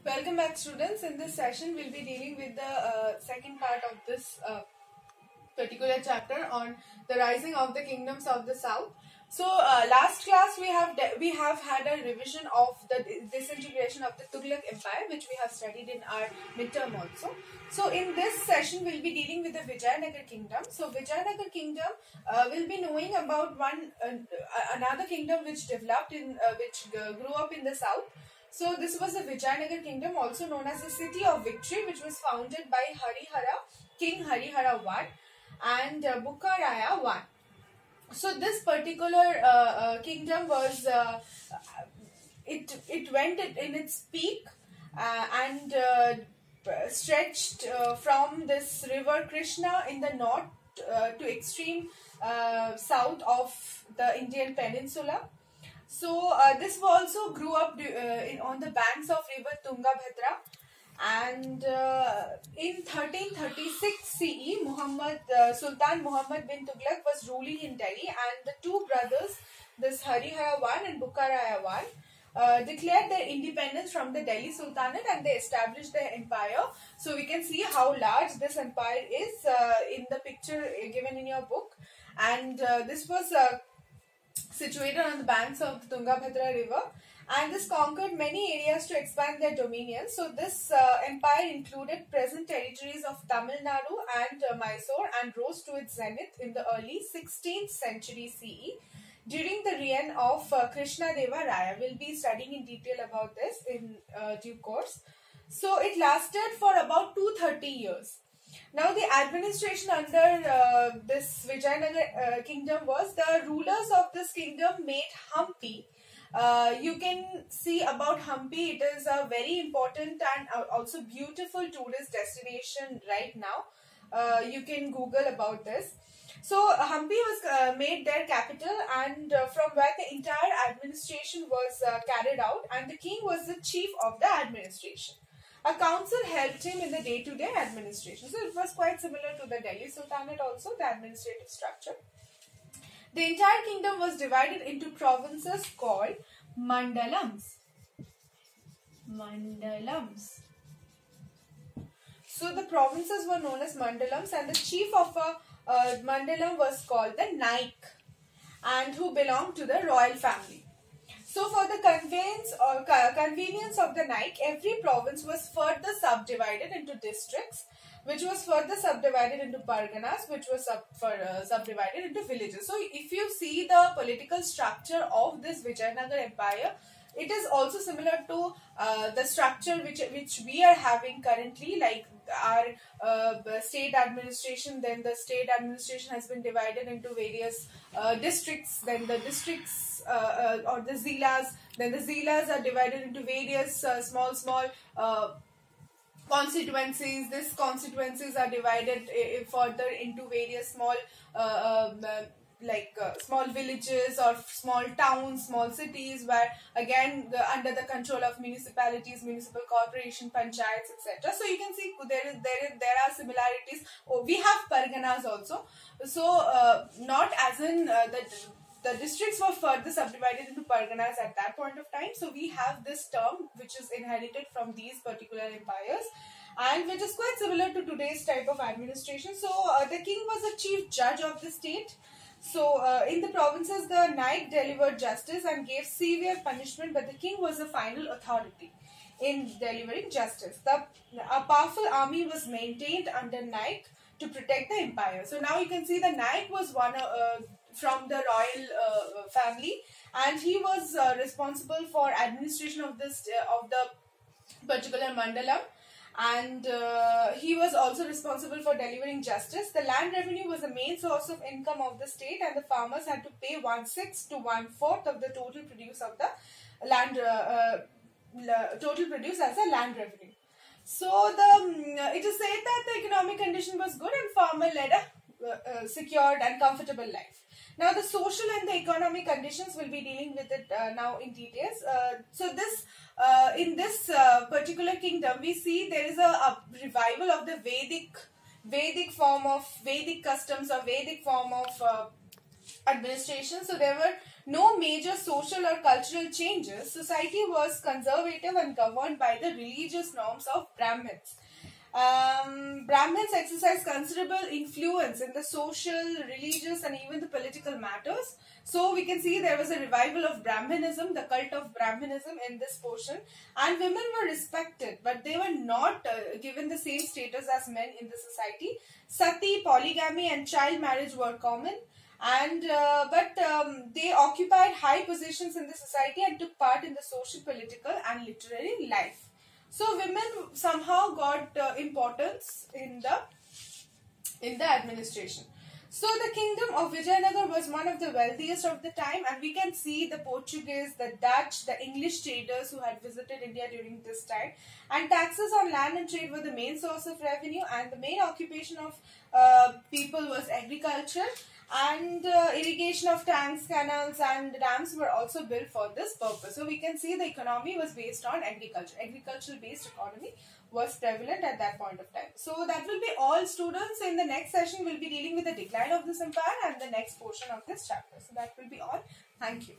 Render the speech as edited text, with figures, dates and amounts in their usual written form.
Welcome back, students. In this session, we'll be dealing with the second part of this particular chapter on the rising of the kingdoms of the south. So, last class we have had a revision of the disintegration of the Tughlaq Empire, which we have studied in our midterm also. So, in this session, we'll be dealing with the Vijayanagar kingdom. So, Vijayanagar kingdom will be knowing about another kingdom which developed which grew up in the south. So this was the Vijayanagar kingdom, also known as the city of victory, which was founded by Harihara, King Harihara I and Bukkaraya I. So this particular kingdom was it went in its peak and stretched from this river Krishna in the north to extreme south of the Indian peninsula. So this also grew up on the banks of river Tungabhadra, and in 1336 CE, Sultan Muhammad bin Tughlaq was ruling in Delhi, and the two brothers, this Harihara I and Bukkaraya I, declared their independence from the Delhi Sultanate, and they established their empire. So we can see how large this empire is in the picture given in your book, and this was situated on the banks of the Tungabhadra river, and this conquered many areas to expand their dominion. So this empire included present territories of Tamil Nadu and Mysore, and rose to its zenith in the early 16th century CE during the reign of Krishna Deva Raya. We'll be studying in detail about this in due course. So it lasted for about 230 years. Now the administration under this Vijayanagar kingdom was, the rulers of this kingdom made Hampi. You can see about Hampi. It is a very important and also beautiful tourist destination right now. You can Google about this. So Hampi was made their capital, and from where the entire administration was carried out, and the king was the chief of the administration. A council helped him in the day-to-day administration. So it was quite similar to the Delhi Sultanate also, the administrative structure. The entire kingdom was divided into provinces called mandalams. Mandalams. So the provinces were known as mandalams, and the chief of a mandalam was called the Naik, and who belonged to the royal family. So for the convenience of the Naik, every province was further subdivided into districts, which was further subdivided into parganas, which was subdivided into villages. So if you see the political structure of this Vijayanagar Empire, it is also similar to the structure which we are having currently, like our state administration. Then the state administration has been divided into various districts, then the districts or the zilas, then the zilas are divided into various small constituencies. These constituencies are divided further into various small small villages or small towns, small cities, where again under the control of municipalities, municipal corporation, panchayats, etc. So you can see there are similarities. We have parganas also. So not as in the districts were further subdivided into parganas at that point of time. So we have this term which is inherited from these particular empires, and which is quite similar to today's type of administration. So the king was the chief judge of the state. So in the provinces, the Naik delivered justice and gave severe punishment, but the king was the final authority in delivering justice. A powerful army was maintained under Naik to protect the empire. So now you can see the Naik was one from the royal family, and he was responsible for administration of this of the particular mandalam, and he was also responsible for delivering justice. The land revenue was the main source of income of the state, and the farmers had to pay 1/6 to 1/4 of the total produce of the land, total produce as a land revenue. So it is said that the economic condition was good, and farmer led a secured and comfortable life. Now the social and the economic conditions, will be dealing with it now in details. So this in this particular kingdom, we see there is a revival of the Vedic form of Vedic customs, or Vedic form of administration. So there were no major social or cultural changes. Society was conservative and governed by the religious norms of Brahmins. Brahmins exercised considerable influence in the social, religious, and even the political matters. So we can see there was a revival of Brahmanism, the cult of Brahmanism in this portion, and women were respected, but they were not given the same status as men in the society. Sati, polygamy, and child marriage were common, and they occupied high positions in the society and took part in the social, political, and literary life. So women somehow got importance in the administration. So the kingdom of Vijayanagar was one of the wealthiest of the time, and we can see the Portuguese, the Dutch, the English traders who had visited India during this time. And taxes on land and trade were the main source of revenue, and the main occupation of people was agriculture, and irrigation of tanks, canals, and dams were also built for this purpose. So we can see the economy was based on agriculture. Agricultural based economy was prevalent at that point of time. So that will be all, students. In the next session, we'll be dealing with the decline of this empire and the next portion of this chapter. So that will be all. Thank you.